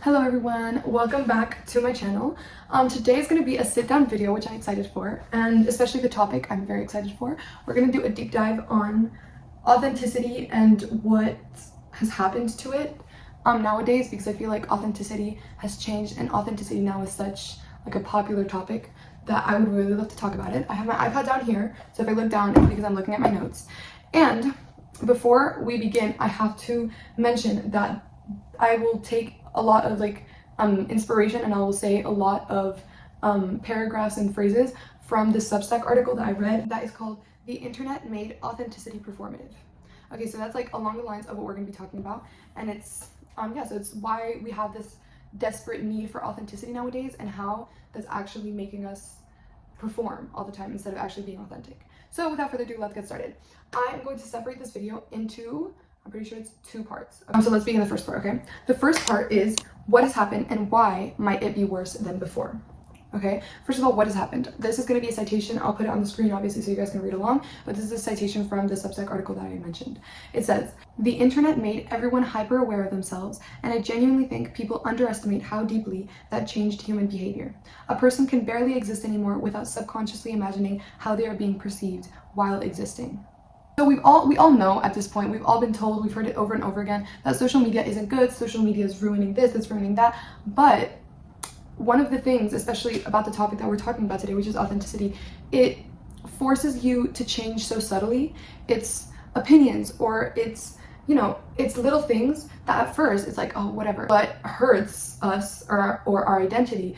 Hello everyone, welcome back to my channel. Today is going to be a sit-down video, which I'm excited for, and especially the topic I'm very excited for. We're going to do a deep dive on authenticity and what has happened to it nowadays, because I feel like authenticity has changed and authenticity now is such like a popular topic that I would really love to talk about it. I have my iPad down here, so if I look down, it's because I'm looking at my notes. And before we begin, I have to mention that I will take a lot of inspiration, and I will say a lot of paragraphs and phrases from the Substack article that I read that is called "The Internet Made Authenticity Performative." Okay, so that's like along the lines of what we're going to be talking about, and it's so it's why we have this desperate need for authenticity nowadays and how that's actually making us perform all the time instead of actually being authentic. So without further ado, let's get started. I'm going to separate this video into, I'm pretty sure it's 2 parts. So let's begin the first part, okay? The first part is what has happened and why might it be worse than before, okay? First of all, what has happened? This is going to be a citation. I'll put it on the screen, obviously, so you guys can read along, but this is a citation from the Substack article that I mentioned. It says, "The internet made everyone hyper aware of themselves, and I genuinely think people underestimate how deeply that changed human behavior. A person can barely exist anymore without subconsciously imagining how they are being perceived while existing." So we all know at this point, we've all been told, we've heard it over and over again, that social media isn't good, social media is ruining this, it's ruining that. But one of the things, especially about the topic that we're talking about today, which is authenticity, it forces you to change so subtly. It's opinions, or it's, it's little things that at first it's like, oh, whatever. But hurts us or our identity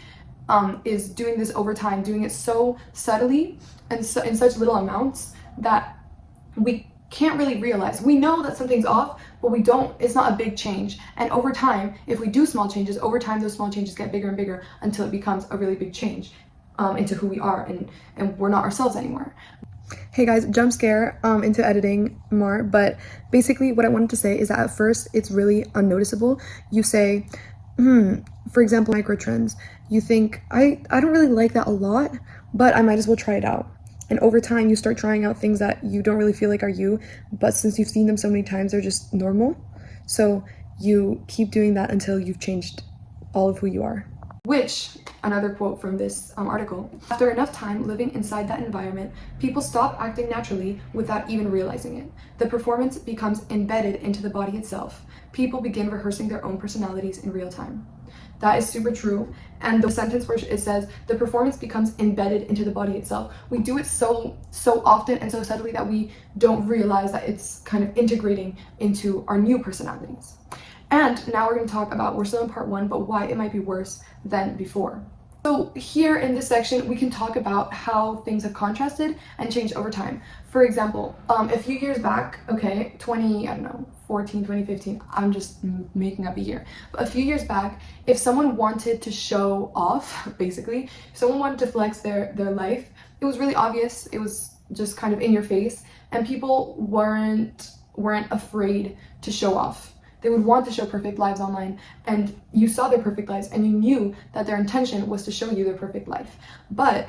is doing this over time, doing it so subtly and so in such little amounts that we can't really realize. We know that something's off, but it's not a big change. And over time, if we do small changes, over time those small changes get bigger and bigger until it becomes a really big change into who we are, and we're not ourselves anymore. Hey guys, jump scare into editing more, but basically what I wanted to say is that at first it's really unnoticeable. You say, for example, micro trends. You think, I don't really like that a lot, but I might as well try it out. And over time, you start trying out things that you don't really feel like are you, but since you've seen them so many times, they're just normal. So you keep doing that until you've changed all of who you are. Which, another quote from this article, "After enough time living inside that environment, people stop acting naturally without even realizing it. The performance becomes embedded into the body itself. People begin rehearsing their own personalities in real time." That is super true. And the sentence where it says, "The performance becomes embedded into the body itself." We do it so often and so subtly that we don't realize that it's kind of integrating into our new personalities. And now we're going to talk about, we're still in part 1, but why it might be worse than before. So here in this section, we can talk about how things have contrasted and changed over time. For example, a few years back, okay, 2015, I'm just making up a year. But a few years back, if someone wanted to show off, basically, if someone wanted to flex their life, it was really obvious. It was just kind of in your face, and people weren't afraid to show off. They would want to show perfect lives online, and you saw their perfect lives and you knew that their intention was to show you their perfect life. But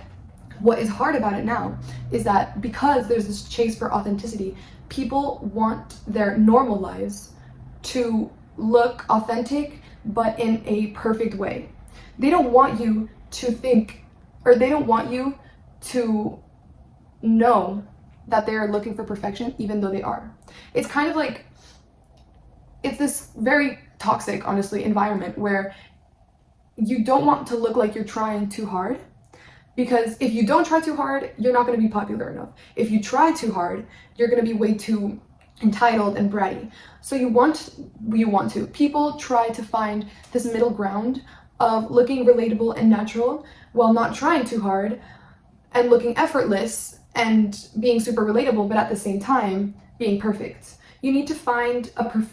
what is hard about it now is that because there's this chase for authenticity, people want their normal lives to look authentic, but in a perfect way. They don't want you to think, or they don't want you to know that they are looking for perfection, even though they are. It's kind of like, it's this very toxic, honestly, environment where you don't want to look like you're trying too hard, because if you don't try too hard, you're not going to be popular enough. If you try too hard, you're going to be way too entitled and bratty. So people try to find this middle ground of looking relatable and natural while not trying too hard, and looking effortless and being super relatable, but at the same time being perfect. You need to find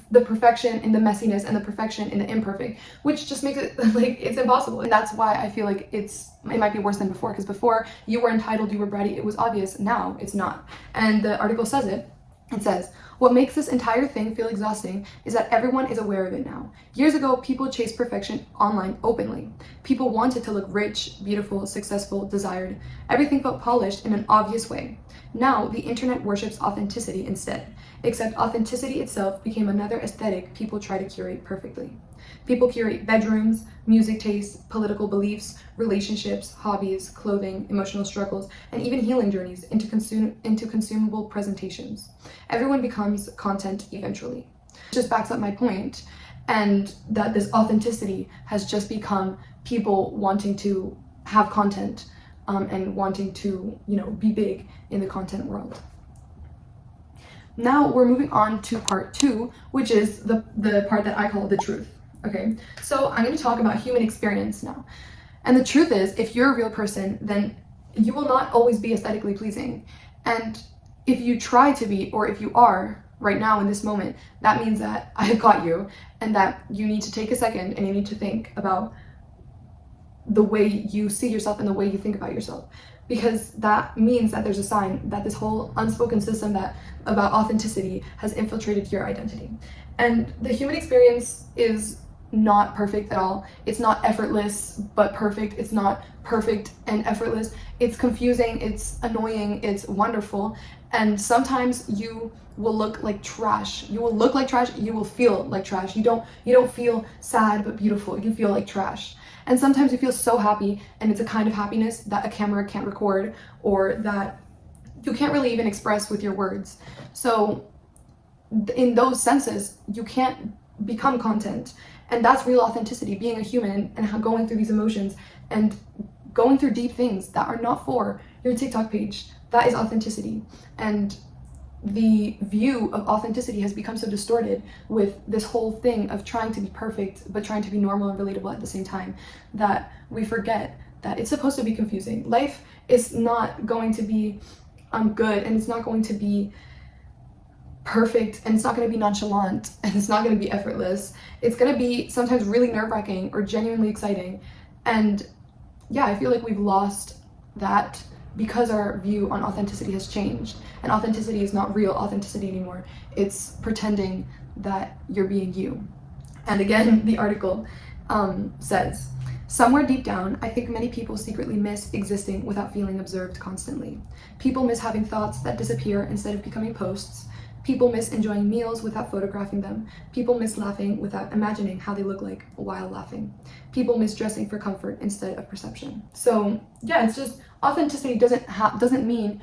the perfection in the messiness and the perfection in the imperfect, which just makes it like it's impossible. And that's why I feel like it might be worse than before, because before you were entitled, you were bratty, it was obvious. Now it's not. And the article says it. It says, "What makes this entire thing feel exhausting is that everyone is aware of it now. Years ago, people chased perfection online openly. People wanted to look rich, beautiful, successful, desired. Everything felt polished in an obvious way. Now, the internet worships authenticity instead, except authenticity itself became another aesthetic people try to curate perfectly. People curate bedrooms, music tastes, political beliefs, relationships, hobbies, clothing, emotional struggles, and even healing journeys into consumable presentations. Everyone becomes content eventually. It just backs up my point, and that this authenticity has just become people wanting to have content and wanting to, be big in the content world. Now we're moving on to part 2, which is the part that I call the truth. Okay, so I'm going to talk about human experience now. And the truth is, if you're a real person, then you will not always be aesthetically pleasing. And if you try to be, or if you are right now in this moment, that means that I have got you, and that you need to take a second and you need to think about the way you see yourself and the way you think about yourself. Because that means that there's a sign that this whole unspoken system about authenticity has infiltrated your identity. And the human experience is not perfect at all. It's not effortless but perfect. It's not perfect and effortless. It's confusing, it's annoying, it's wonderful. And sometimes you will look like trash. You will look like trash, you will feel like trash. You don't feel sad but beautiful. You feel like trash. And sometimes you feel so happy, and it's a kind of happiness that a camera can't record, or that you can't really even express with your words. So in those senses, you can't become content. And that's real authenticity, being a human and going through these emotions and going through deep things that are not for your TikTok page. That is authenticity. And the view of authenticity has become so distorted with this whole thing of trying to be perfect but trying to be normal and relatable at the same time, that we forget that it's supposed to be confusing. Life is not going to be good, and it's not going to be perfect, and it's not going to be nonchalant, and it's not going to be effortless. It's going to be sometimes really nerve-wracking or genuinely exciting. And yeah, I feel like we've lost that because our view on authenticity has changed, and authenticity is not real authenticity anymore. It's pretending that you're being you. And again, the article says, somewhere deep down, I think many people secretly miss existing without feeling observed constantly. People miss having thoughts that disappear instead of becoming posts. People miss enjoying meals without photographing them. People miss laughing without imagining how they look like while laughing. People miss dressing for comfort instead of perception. So yeah, it's just authenticity doesn't mean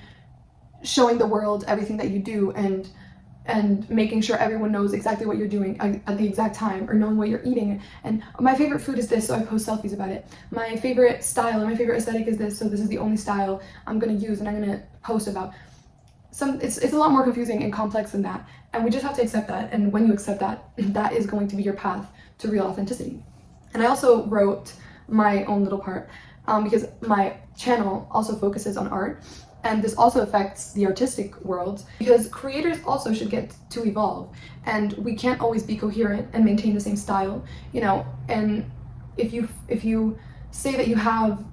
showing the world everything that you do and making sure everyone knows exactly what you're doing at the exact time, or knowing what you're eating. And my favorite food is this, so I post selfies about it. My favorite style and my favorite aesthetic is this, so this is the only style I'm gonna use and I'm gonna post about. It's a lot more confusing and complex than that, and we just have to accept that. And when you accept that, that is going to be your path to real authenticity. And I also wrote my own little part because my channel also focuses on art, and this also affects the artistic world, because creators also should get to evolve, and we can't always be coherent and maintain the same style, and if you say that you have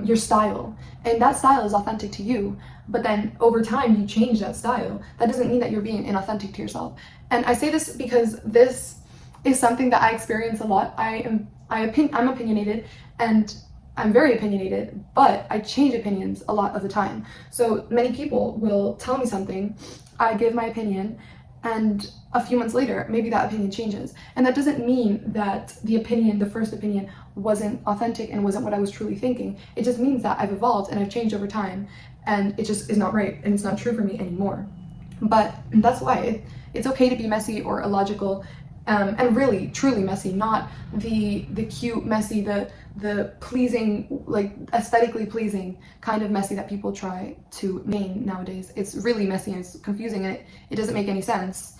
your style, and that style is authentic to you, but then over time you change that style, that doesn't mean that you're being inauthentic to yourself. And I say this because this is something that I experience a lot. I'm opinionated, and I'm very opinionated, but I change opinions a lot of the time. So many people will tell me something, I give my opinion, and a few months later, maybe that opinion changes. And that doesn't mean that the first opinion wasn't authentic and wasn't what I was truly thinking. It just means that I've evolved and I've changed over time, and it just is not right, and it's not true for me anymore. But that's why it's okay to be messy or illogical, and really, truly messy, not the cute messy, the pleasing, like aesthetically pleasing kind of messy that people try to maintain nowadays. It's really messy and it's confusing, and it doesn't make any sense.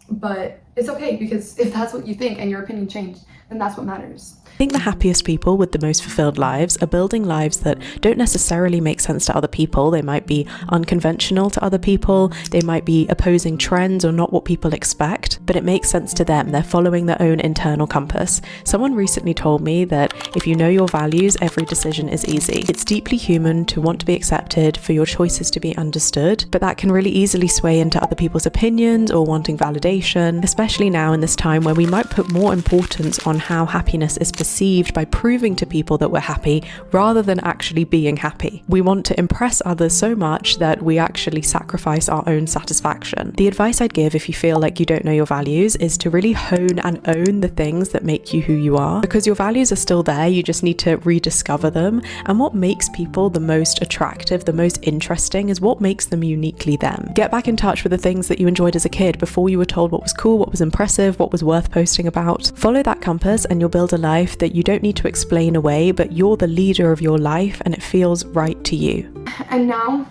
But it's okay, because if that's what you think and your opinion changed, then that's what matters. I think the happiest people with the most fulfilled lives are building lives that don't necessarily make sense to other people. They might be unconventional to other people. They might be opposing trends or not what people expect, but it makes sense to them. They're following their own internal compass. Someone recently told me that if you know your values, every decision is easy. It's deeply human to want to be accepted, for your choices to be understood, but that can really easily sway into other people's opinions or wanting validation, especially especially now in this time where we might put more importance on how happiness is perceived by proving to people that we're happy rather than actually being happy. We want to impress others so much that we actually sacrifice our own satisfaction. The advice I'd give if you feel like you don't know your values is to really hone and own the things that make you who you are, because your values are still there, you just need to rediscover them. And what makes people the most attractive, the most interesting, is what makes them uniquely them. Get back in touch with the things that you enjoyed as a kid before you were told what was cool, what was impressive, what was worth posting about. Follow that compass and you'll build a life that you don't need to explain away, but you're the leader of your life and it feels right to you. And now,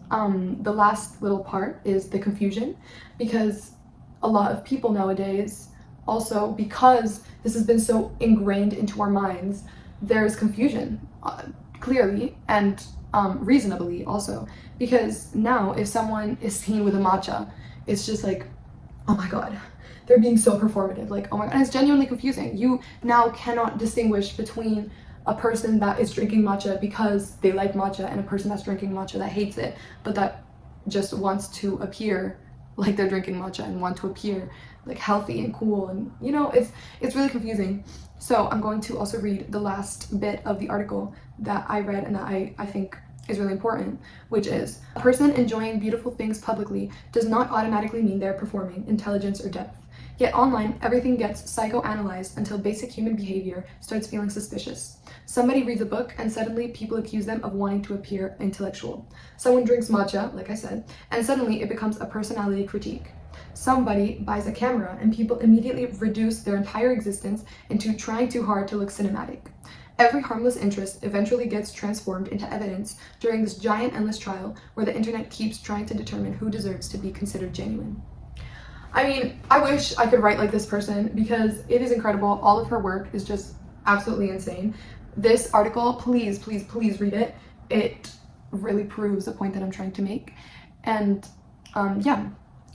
the last little part is the confusion, because a lot of people nowadays, also because this has been so ingrained into our minds, there's confusion, clearly, and reasonably also, because now if someone is seen with a matcha, it's just like, oh my god, they're being so performative, like, oh my god, and it's genuinely confusing. You now cannot distinguish between a person that is drinking matcha because they like matcha and a person that's drinking matcha that hates it, but that just wants to appear like they're drinking matcha and want to appear like healthy and cool, and you know, it's really confusing. So I'm going to also read the last bit of the article that I read and that I think is really important, which is: a person enjoying beautiful things publicly does not automatically mean they're performing intelligence or depth. Yet online, everything gets psychoanalyzed until basic human behavior starts feeling suspicious. Somebody reads a book and suddenly people accuse them of wanting to appear intellectual. Someone drinks matcha, like I said, and suddenly it becomes a personality critique. Somebody buys a camera and people immediately reduce their entire existence into trying too hard to look cinematic. Every harmless interest eventually gets transformed into evidence during this giant endless trial where the internet keeps trying to determine who deserves to be considered genuine. I mean, I wish I could write like this person because it is incredible. All of her work is just absolutely insane. This article, please, please, please read it. It really proves the point that I'm trying to make. And yeah,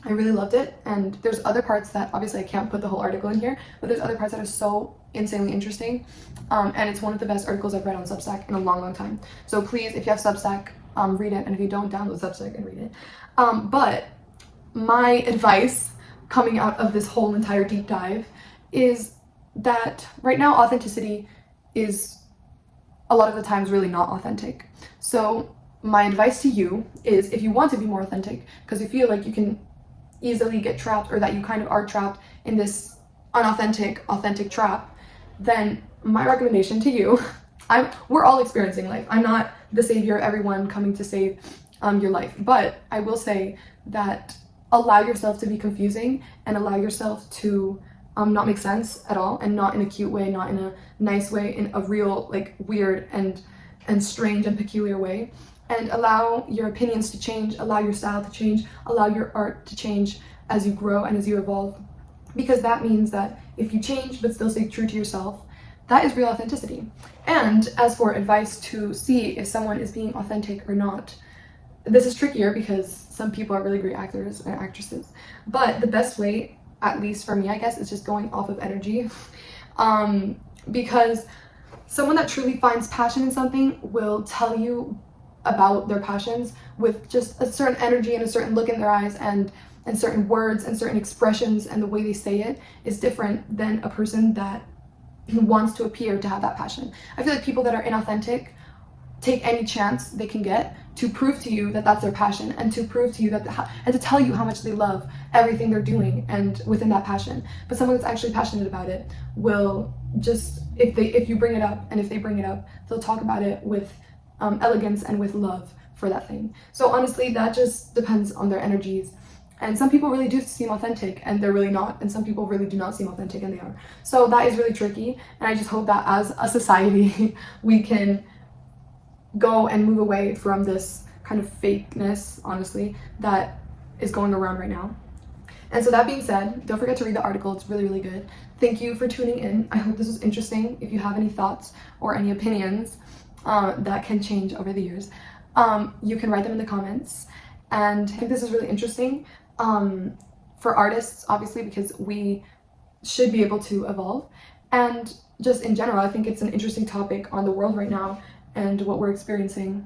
I really loved it. And there's other parts that obviously I can't put the whole article in here, but there's other parts that are so insanely interesting. And it's one of the best articles I've read on Substack in a long, long time. So please, if you have Substack, read it. And if you don't, download Substack and read it. But my advice coming out of this whole entire deep dive is that right now authenticity is a lot of the times really not authentic. So my advice to you is, if you want to be more authentic, because you feel like you can easily get trapped, or that you kind of are trapped in this authentic trap, then my recommendation to you, we're all experiencing life. I'm not the savior of everyone coming to save your life, but I will say that allow yourself to be confusing and allow yourself to not make sense at all, and not in a cute way, not in a nice way, in a real, like, weird and strange and peculiar way. And allow your opinions to change, allow your style to change, allow your art to change as you grow and as you evolve. Because that means that if you change but still stay true to yourself, that is real authenticity. And as for advice to see if someone is being authentic or not, this is trickier because some people are really great actors and actresses. But the best way, at least for me, I guess, is just going off of energy. Because someone that truly finds passion in something will tell you about their passions with just a certain energy and a certain look in their eyes, and certain words and certain expressions, and the way they say it is different than a person that wants to appear to have that passion. I feel like people that are inauthentic take any chance they can get to prove to you that that's their passion, and to prove to you that and to tell you how much they love everything they're doing and within that passion. But someone that's actually passionate about it will just, if you bring it up, and if they bring it up, they'll talk about it with elegance and with love for that thing. So honestly, that just depends on their energies. And some people really do seem authentic and they're really not, and some people really do not seem authentic and they are. So that is really tricky, and I just hope that as a society we can go and move away from this kind of fakeness, honestly, that is going around right now. And so that being said, don't forget to read the article. It's really, really good. Thank you for tuning in. I hope this was interesting. If you have any thoughts or any opinions that can change over the years, you can write them in the comments. And I think this is really interesting for artists, obviously, because we should be able to evolve. And just in general, I think it's an interesting topic on the world right now and what we're experiencing.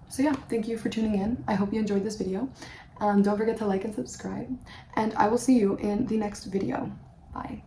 So yeah, thank you for tuning in. I hope you enjoyed this video. Don't forget to like and subscribe, and I will see you in the next video. Bye.